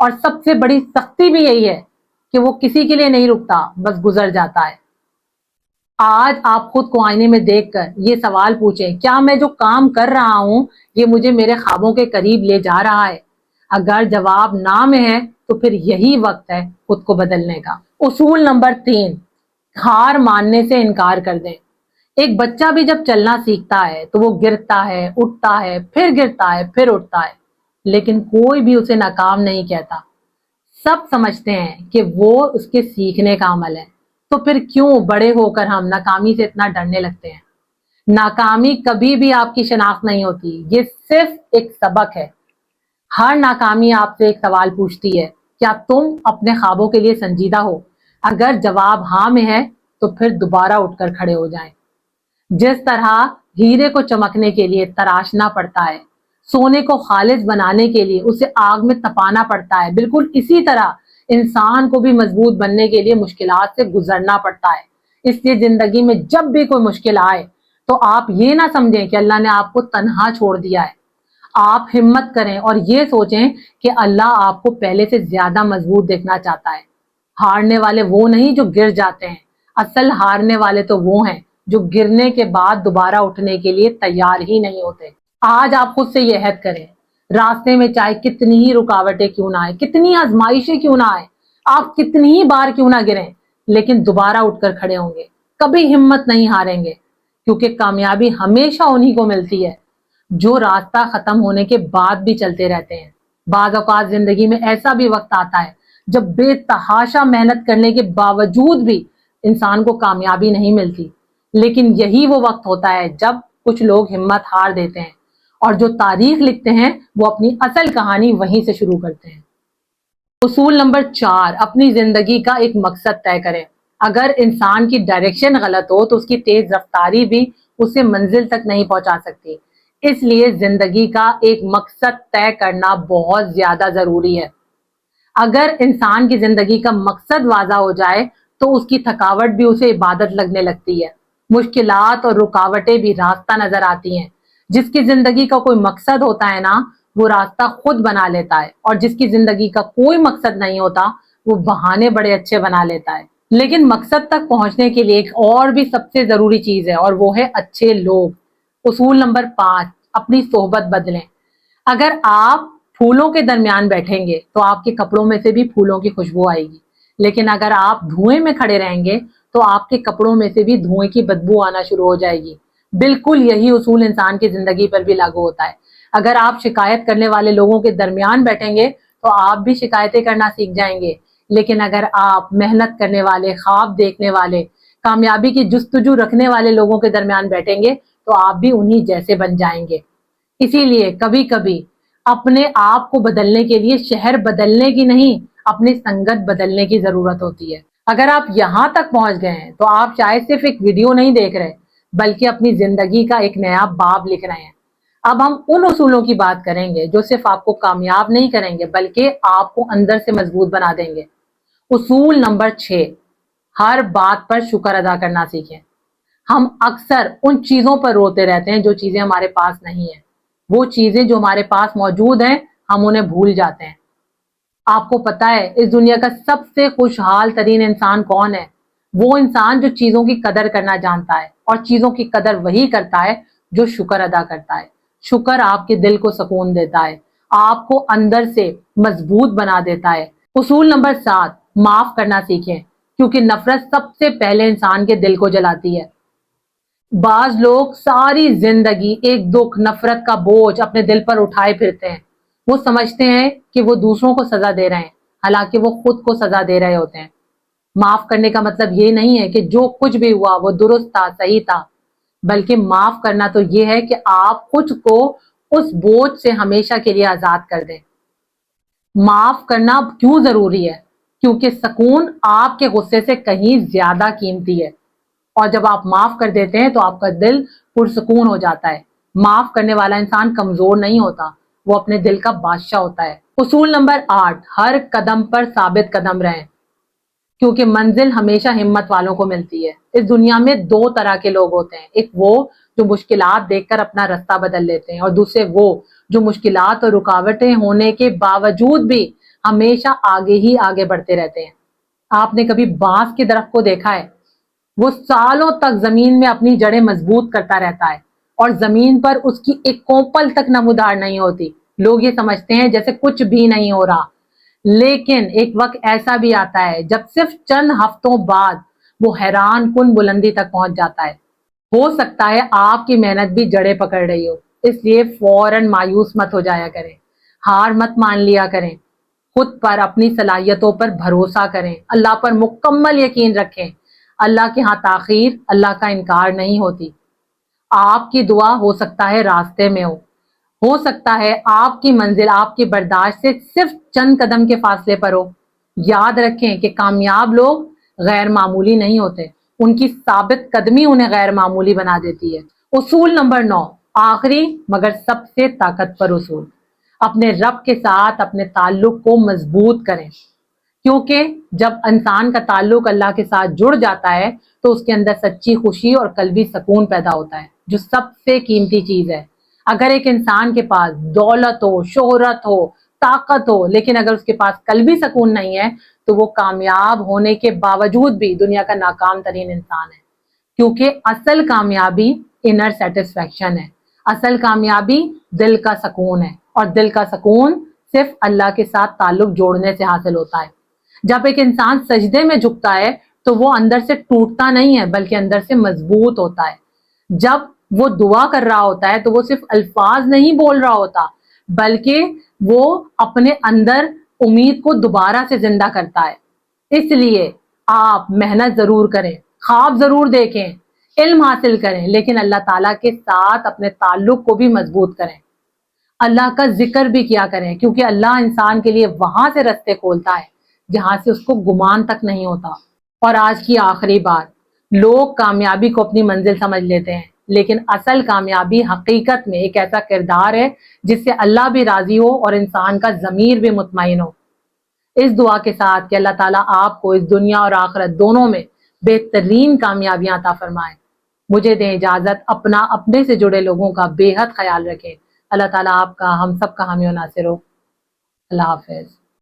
اور سب سے بڑی سختی بھی یہی ہے کہ وہ کسی کے لیے نہیں رکتا، بس گزر جاتا ہے۔ آج آپ خود کو آئینے میں دیکھ کر یہ سوال پوچھیں، کیا میں جو کام کر رہا ہوں یہ مجھے میرے خوابوں کے قریب لے جا رہا ہے؟ اگر جواب نہ میں ہے تو پھر یہی وقت ہے خود کو بدلنے کا۔ اصول نمبر 3، ہار ماننے سے انکار کر دیں۔ ایک بچہ بھی جب چلنا سیکھتا ہے تو وہ گرتا ہے، اٹھتا ہے، پھر گرتا ہے، پھر اٹھتا ہے، لیکن کوئی بھی اسے ناکام نہیں کہتا۔ سب سمجھتے ہیں کہ وہ اس کے سیکھنے کا عمل ہے، تو پھر کیوں بڑے ہو کر ہم ناکامی سے اتنا ڈرنے لگتے ہیں؟ ناکامی کبھی بھی آپ کی شناخت نہیں ہوتی، یہ صرف ایک سبق ہے۔ ہر ناکامی آپ سے ایک سوال پوچھتی ہے، کیا تم اپنے خوابوں کے لیے سنجیدہ ہو؟ اگر جواب ہاں میں ہے تو پھر دوبارہ اٹھ کر کھڑے ہو جائیں۔ جس طرح ہیرے کو چمکنے کے لیے تراشنا پڑتا ہے، سونے کو خالص بنانے کے لیے اسے آگ میں تپانا پڑتا ہے، بالکل اسی طرح انسان کو بھی مضبوط بننے کے لیے مشکلات سے گزرنا پڑتا ہے۔ اس لیے زندگی میں جب بھی کوئی مشکل آئے تو آپ یہ نہ سمجھیں کہ اللہ نے آپ کو تنہا چھوڑ دیا ہے۔ آپ ہمت کریں اور یہ سوچیں کہ اللہ آپ کو پہلے سے زیادہ مضبوط دیکھنا چاہتا ہے۔ ہارنے والے وہ نہیں جو گر جاتے ہیں، اصل ہارنے والے تو وہ ہیں جو گرنے کے بعد دوبارہ اٹھنے کے لیے تیار ہی نہیں ہوتے۔ آج آپ خود سے یہ عہد کریں، راستے میں چاہے کتنی ہی رکاوٹیں کیوں نہ آئے، کتنی آزمائشیں کیوں نہ آئے، آپ کتنی ہی بار کیوں نہ گریں، لیکن دوبارہ اٹھ کر کھڑے ہوں گے، کبھی ہمت نہیں ہاریں گے، کیونکہ کامیابی ہمیشہ انہی کو ملتی ہے جو راستہ ختم ہونے کے بعد بھی چلتے رہتے ہیں۔ بعض اوقات زندگی میں ایسا بھی وقت آتا ہے جب بے تحاشا محنت کرنے کے باوجود بھی انسان کو کامیابی نہیں ملتی، لیکن یہی وہ وقت ہوتا ہے جب کچھ لوگ ہمت ہار دیتے ہیں اور جو تاریخ لکھتے ہیں وہ اپنی اصل کہانی وہیں سے شروع کرتے ہیں۔ اصول نمبر 4، اپنی زندگی کا ایک مقصد طے کریں۔ اگر انسان کی ڈائریکشن غلط ہو تو اس کی تیز رفتاری بھی اسے منزل تک نہیں پہنچا سکتی۔ اس لیے زندگی کا ایک مقصد طے کرنا بہت زیادہ ضروری ہے۔ اگر انسان کی زندگی کا مقصد واضح ہو جائے تو اس کی تھکاوٹ بھی اسے عبادت لگنے لگتی ہے، مشکلات اور رکاوٹیں بھی راستہ نظر آتی ہیں۔ جس کی زندگی کا کوئی مقصد ہوتا ہے نا، وہ راستہ خود بنا لیتا ہے، اور جس کی زندگی کا کوئی مقصد نہیں ہوتا وہ بہانے بڑے اچھے بنا لیتا ہے۔ لیکن مقصد تک پہنچنے کے لیے ایک اور بھی سب سے ضروری چیز ہے، اور وہ ہے اچھے لوگ۔ اصول نمبر 5، اپنی صحبت بدلیں۔ اگر آپ پھولوں کے درمیان بیٹھیں گے تو آپ کے کپڑوں میں سے بھی پھولوں کی خوشبو آئے گی، لیکن اگر آپ دھوئیں میں کھڑے رہیں گے تو آپ کے کپڑوں میں سے بھی دھوئیں کی بدبو آنا شروع ہو جائے گی۔ بالکل یہی اصول انسان کی زندگی پر بھی لاگو ہوتا ہے۔ اگر آپ شکایت کرنے والے لوگوں کے درمیان بیٹھیں گے تو آپ بھی شکایتیں کرنا سیکھ جائیں گے، لیکن اگر آپ محنت کرنے والے، خواب دیکھنے والے، کامیابی کی جستجو رکھنے والے لوگوں کے درمیان بیٹھیں گے تو آپ بھی انہی جیسے بن جائیں گے۔ اسی لیے کبھی کبھی اپنے آپ کو بدلنے کے لیے شہر بدلنے کی نہیں، اپنی سنگت بدلنے کی ضرورت ہوتی ہے۔ اگر آپ یہاں تک پہنچ گئے ہیں تو آپ شاید صرف ایک ویڈیو نہیں دیکھ رہے، بلکہ اپنی زندگی کا ایک نیا باب لکھ رہے ہیں۔ اب ہم ان اصولوں کی بات کریں گے جو صرف آپ کو کامیاب نہیں کریں گے بلکہ آپ کو اندر سے مضبوط بنا دیں گے۔ اصول نمبر 6، ہر بات پر شکر ادا کرنا سیکھیں۔ ہم اکثر ان چیزوں پر روتے رہتے ہیں جو چیزیں ہمارے پاس نہیں ہیں۔ وہ چیزیں جو ہمارے پاس موجود ہیں ہم انہیں بھول جاتے ہیں۔ آپ کو پتا ہے اس دنیا کا سب سے خوشحال ترین انسان کون ہے؟ وہ انسان جو چیزوں کی قدر کرنا جانتا ہے، اور چیزوں کی قدر وہی کرتا ہے جو شکر ادا کرتا ہے۔ شکر آپ کے دل کو سکون دیتا ہے، آپ کو اندر سے مضبوط بنا دیتا ہے۔ اصول نمبر 7، معاف کرنا سیکھیں، کیونکہ نفرت سب سے پہلے انسان کے دل کو جلاتی ہے۔ بعض لوگ ساری زندگی ایک دکھ، نفرت کا بوجھ اپنے دل پر اٹھائے پھرتے ہیں۔ وہ سمجھتے ہیں کہ وہ دوسروں کو سزا دے رہے ہیں، حالانکہ وہ خود کو سزا دے رہے ہوتے ہیں۔ معاف کرنے کا مطلب یہ نہیں ہے کہ جو کچھ بھی ہوا وہ درست تھا، صحیح تھا، بلکہ معاف کرنا تو یہ ہے کہ آپ خود کو اس بوجھ سے ہمیشہ کے لیے آزاد کر دیں۔ معاف کرنا کیوں ضروری ہے؟ کیونکہ سکون آپ کے غصے سے کہیں زیادہ قیمتی ہے، اور جب آپ معاف کر دیتے ہیں تو آپ کا دل پرسکون ہو جاتا ہے۔ معاف کرنے والا انسان کمزور نہیں ہوتا، وہ اپنے دل کا بادشاہ ہوتا ہے۔ اصول نمبر 8، ہر قدم پر ثابت قدم رہیں، کیونکہ منزل ہمیشہ ہمت والوں کو ملتی ہے۔ اس دنیا میں 2 طرح کے لوگ ہوتے ہیں، ایک وہ جو مشکلات دیکھ کر اپنا راستہ بدل لیتے ہیں، اور دوسرے وہ جو مشکلات اور رکاوٹیں ہونے کے باوجود بھی ہمیشہ آگے ہی آگے بڑھتے رہتے ہیں۔ آپ نے کبھی بانس کے درخت کو دیکھا ہے؟ وہ سالوں تک زمین میں اپنی جڑیں مضبوط کرتا رہتا ہے اور زمین پر اس کی ایک کوپل تک نمودار نہیں ہوتی۔ لوگ یہ سمجھتے ہیں جیسے کچھ بھی نہیں ہو رہا، لیکن ایک وقت ایسا بھی آتا ہے جب صرف چند ہفتوں بعد وہ حیران کن بلندی تک پہنچ جاتا ہے۔ ہو سکتا ہے آپ کی محنت بھی جڑیں پکڑ رہی ہو، اس لیے فوراً مایوس مت ہو جایا کریں، ہار مت مان لیا کریں، خود پر، اپنی صلاحیتوں پر بھروسہ کریں، اللہ پر مکمل یقین رکھیں۔ اللہ کے ہاں تاخیر اللہ کا انکار نہیں ہوتی۔ آپ کی دعا ہو سکتا ہے راستے میں ہو سکتا ہے آپ کی منزل آپ کی برداشت سے صرف چند قدم کے فاصلے پر ہو۔ یاد رکھیں کہ کامیاب لوگ غیر معمولی نہیں ہوتے، ان کی ثابت قدمی انہیں غیر معمولی بنا دیتی ہے۔ اصول نمبر 9، آخری مگر سب سے طاقتور اصول، اپنے رب کے ساتھ اپنے تعلق کو مضبوط کریں، کیونکہ جب انسان کا تعلق اللہ کے ساتھ جڑ جاتا ہے تو اس کے اندر سچی خوشی اور قلبی سکون پیدا ہوتا ہے، جو سب سے قیمتی چیز ہے۔ اگر ایک انسان کے پاس دولت ہو، شہرت ہو، طاقت ہو، لیکن اگر اس کے پاس قلبی سکون نہیں ہے تو وہ کامیاب ہونے کے باوجود بھی دنیا کا ناکام ترین انسان ہے، کیونکہ اصل کامیابی انر سیٹسفیکشن ہے، اصل کامیابی دل کا سکون ہے، اور دل کا سکون صرف اللہ کے ساتھ تعلق جوڑنے سے حاصل ہوتا ہے۔ جب ایک انسان سجدے میں جھکتا ہے تو وہ اندر سے ٹوٹتا نہیں ہے بلکہ اندر سے مضبوط ہوتا ہے۔ جب وہ دعا کر رہا ہوتا ہے تو وہ صرف الفاظ نہیں بول رہا ہوتا بلکہ وہ اپنے اندر امید کو دوبارہ سے زندہ کرتا ہے۔ اس لیے آپ محنت ضرور کریں، خواب ضرور دیکھیں، علم حاصل کریں، لیکن اللہ تعالیٰ کے ساتھ اپنے تعلق کو بھی مضبوط کریں۔ اللہ کا ذکر بھی کیا کریں، کیونکہ اللہ انسان کے لیے وہاں سے رستے کھولتا ہے جہاں سے اس کو گمان تک نہیں ہوتا۔ اور آج کی آخری بات، لوگ کامیابی کو اپنی منزل سمجھ لیتے ہیں، لیکن اصل کامیابی حقیقت میں ایک ایسا کردار ہے جس سے اللہ بھی راضی ہو اور انسان کا ضمیر بھی مطمئن ہو۔ اس دعا کے ساتھ کہ اللہ تعالیٰ آپ کو اس دنیا اور آخرت دونوں میں بہترین کامیابیاں عطا فرمائے، مجھے دیں اجازت، اپنے سے جڑے لوگوں کا بے حد خیال رکھیں۔ اللہ تعالیٰ آپ کا، ہم سب کا حامی و ناصر ہو۔ اللہ حافظ۔